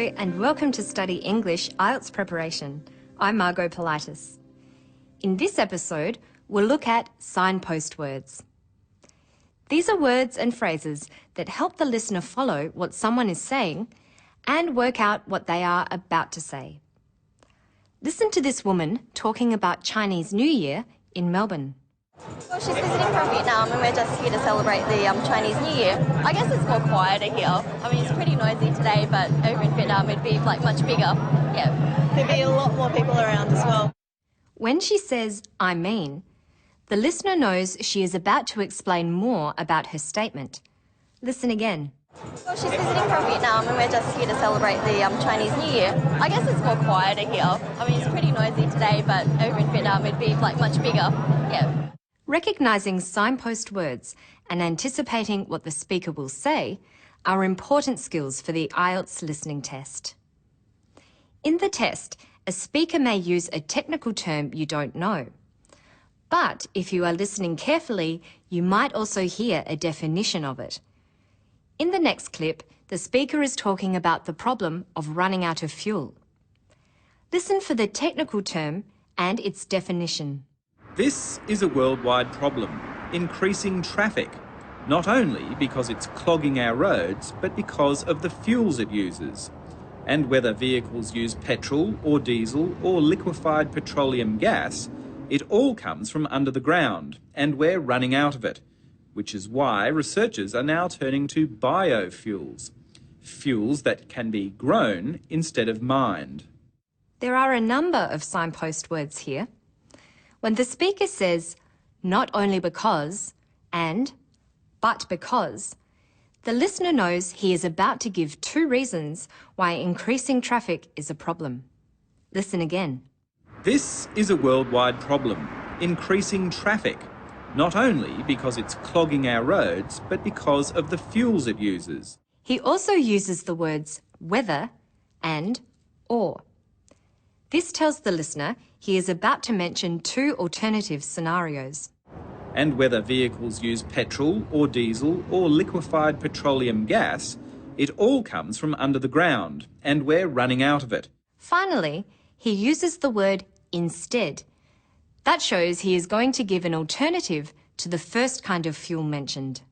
and welcome to Study English IELTS Preparation. I'm Margot Politis. In this episode, we'll look at signpost words. These are words and phrases that help the listener follow what someone is saying and work out what they are about to say. Listen to this woman talking about Chinese New Year in Melbourne. Well, she's visiting from Vietnam and we're just here to celebrate the Chinese New Year. I guess it's more quieter here. I mean, it's pretty noisy today, but over in Vietnam it'd be like much bigger. Yeah. There'd be a lot more people around as well. When she says, I mean, the listener knows she is about to explain more about her statement. Listen again. Well, she's visiting from Vietnam and we're just here to celebrate the Chinese New Year. I guess it's more quieter here. I mean, it's pretty noisy today, but over in Vietnam it'd be like much bigger. Yeah. Recognising signpost words and anticipating what the speaker will say are important skills for the IELTS listening test. In the test, a speaker may use a technical term you don't know. But if you are listening carefully, you might also hear a definition of it. In the next clip, the speaker is talking about the problem of running out of fuel. Listen for the technical term and its definition. This is a worldwide problem, increasing traffic, not only because it's clogging our roads, but because of the fuels it uses. And whether vehicles use petrol or diesel or liquefied petroleum gas, it all comes from under the ground, and we're running out of it, which is why researchers are now turning to biofuels, fuels that can be grown instead of mined. There are a number of signpost words here. When the speaker says, not only because, and but because, the listener knows he is about to give two reasons why increasing traffic is a problem. Listen again. This is a worldwide problem, increasing traffic, not only because it's clogging our roads, but because of the fuels it uses. He also uses the words whether and or. This tells the listener he is about to mention two alternative scenarios. And whether vehicles use petrol or diesel or liquefied petroleum gas, it all comes from under the ground, and we're running out of it. Finally, he uses the word instead. That shows he is going to give an alternative to the first kind of fuel mentioned.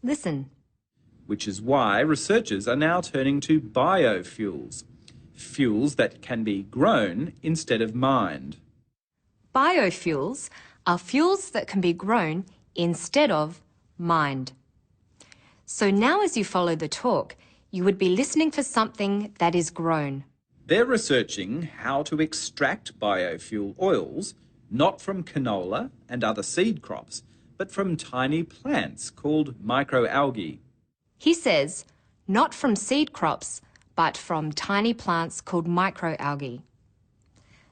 Listen. Which is why researchers are now turning to biofuels, fuels that can be grown instead of mined. Biofuels are fuels that can be grown instead of mined. So now as you follow the talk, you would be listening for something that is grown. They're researching how to extract biofuel oils, not from canola and other seed crops, but from tiny plants called microalgae. He says, not from seed crops, but from tiny plants called microalgae.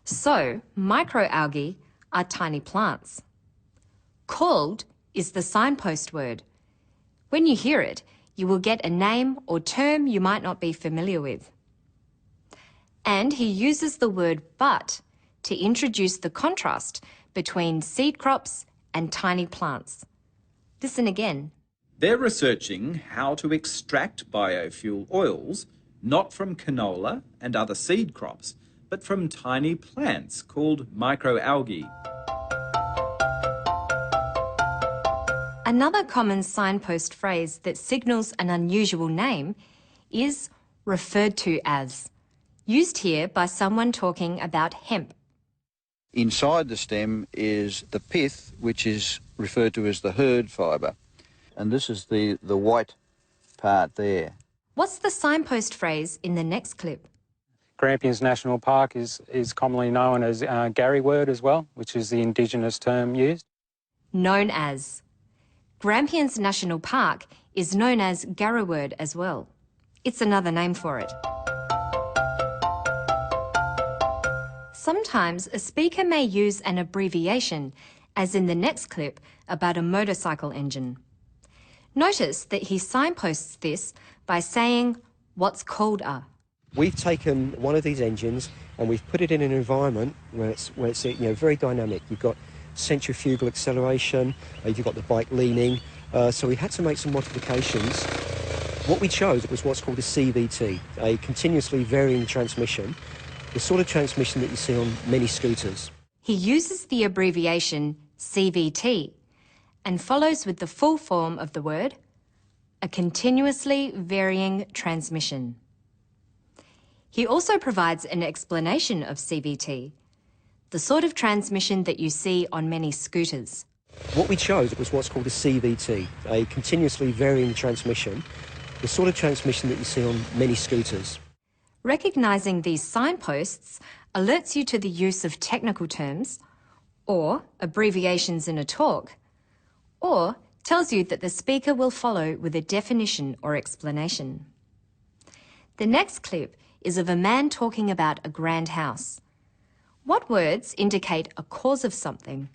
So, microalgae are tiny plants. Called is the signpost word. When you hear it, you will get a name or term you might not be familiar with. And he uses the word but to introduce the contrast between seed crops and tiny plants. Listen again. They're researching how to extract biofuel oils, not from canola and other seed crops, but from tiny plants called microalgae. Another common signpost phrase that signals an unusual name is referred to as, used here by someone talking about hemp. Inside the stem is the pith, which is referred to as the herd fibre. And this is the white part there. What's the signpost phrase in the next clip? Grampians National Park is commonly known as Gary word as well, which is the Indigenous term used. Known as. Grampians National Park is known as Garraword as well. It's another name for it. Sometimes a speaker may use an abbreviation, as in the next clip about a motorcycle engine. Notice that he signposts this by saying what's called a. We've taken one of these engines and we've put it in an environment where it's very dynamic. You've got centrifugal acceleration, you've got the bike leaning, so we had to make some modifications What we chose was what's called a CVT, a continuously varying transmission, the sort of transmission that you see on many scooters. He uses the abbreviation CVT and follows with the full form of the word, a continuously varying transmission. He also provides an explanation of CVT, the sort of transmission that you see on many scooters. What we chose was what's called a CVT, a continuously varying transmission, the sort of transmission that you see on many scooters. Recognising these signposts alerts you to the use of technical terms, or abbreviations in a talk, or tells you that the speaker will follow with a definition or explanation. The next clip is of a man talking about a grand house. What words indicate a cause of something?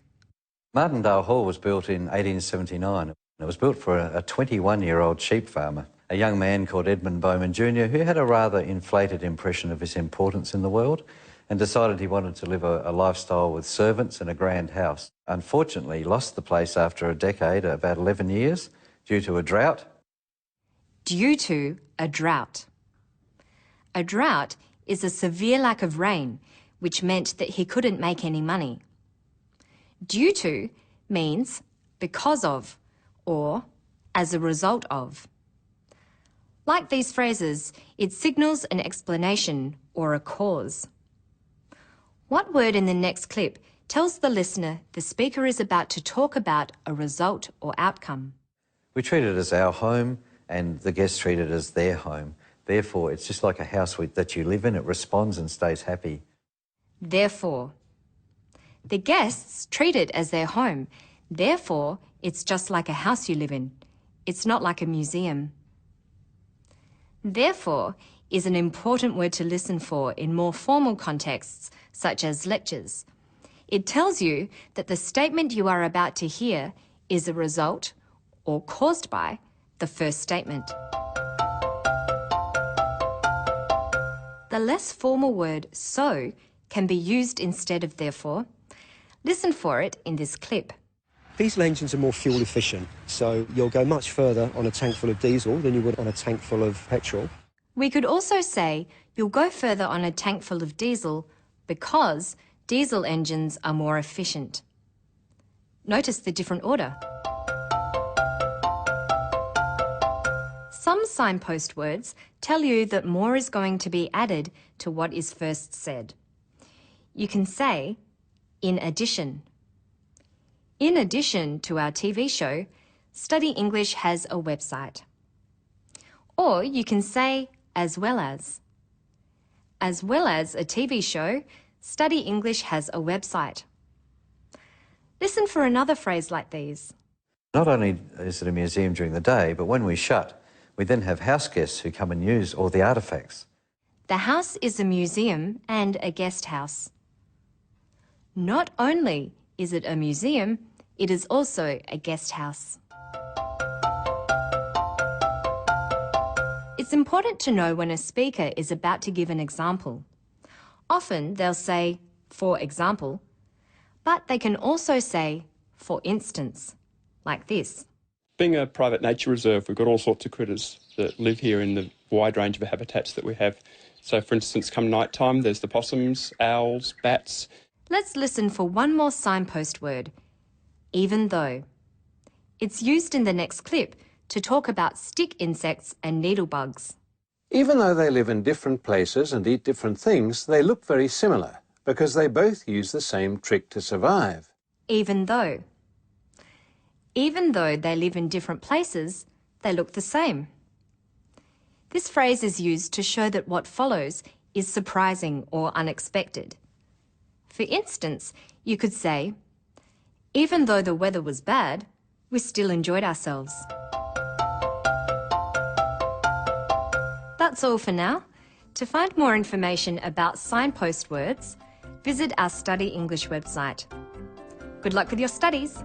Martindale Hall was built in 1879. It was built for a 21-year-old sheep farmer, a young man called Edmund Bowman Jr., who had a rather inflated impression of his importance in the world and decided he wanted to live a lifestyle with servants and a grand house. Unfortunately, he lost the place after a decade, about 11 years, due to a drought. Due to a drought. A drought is a severe lack of rain, which meant that he couldn't make any money. Due to means because of or as a result of. Like these phrases, it signals an explanation or a cause. What word in the next clip tells the listener the speaker is about to talk about a result or outcome? We treat it as our home and the guests treat it as their home. Therefore, it's just like a house that you live in. It responds and stays happy. Therefore. The guests treat it as their home. Therefore, it's just like a house you live in. It's not like a museum. Therefore is an important word to listen for in more formal contexts, such as lectures. It tells you that the statement you are about to hear is a result or caused by the first statement. The less formal word so can be used instead of therefore. Listen for it in this clip. Diesel engines are more fuel efficient, so you'll go much further on a tank full of diesel than you would on a tank full of petrol. We could also say you'll go further on a tank full of diesel because diesel engines are more efficient. Notice the different order. Some signpost words tell you that more is going to be added to what is first said. You can say, in addition. In addition to our TV show, Study English has a website. Or you can say, as well as. As well as a TV show, Study English has a website. Listen for another phrase like these. Not only is it a museum during the day, but when we shut, we then have house guests who come and use all the artefacts. The house is a museum and a guest house. Not only is it a museum, it is also a guest house. It's important to know when a speaker is about to give an example. Often they'll say, for example, but they can also say, for instance, like this. Being a private nature reserve, we've got all sorts of critters that live here in the wide range of habitats that we have. So, for instance, come night time, there's the possums, owls, bats. Let's listen for one more signpost word, even though. It's used in the next clip to talk about stick insects and needlebugs. Even though they live in different places and eat different things, they look very similar because they both use the same trick to survive. Even though. Even though they live in different places, they look the same. This phrase is used to show that what follows is surprising or unexpected. For instance, you could say, even though the weather was bad, we still enjoyed ourselves. That's all for now. To find more information about signpost words, visit our Study English website. Good luck with your studies!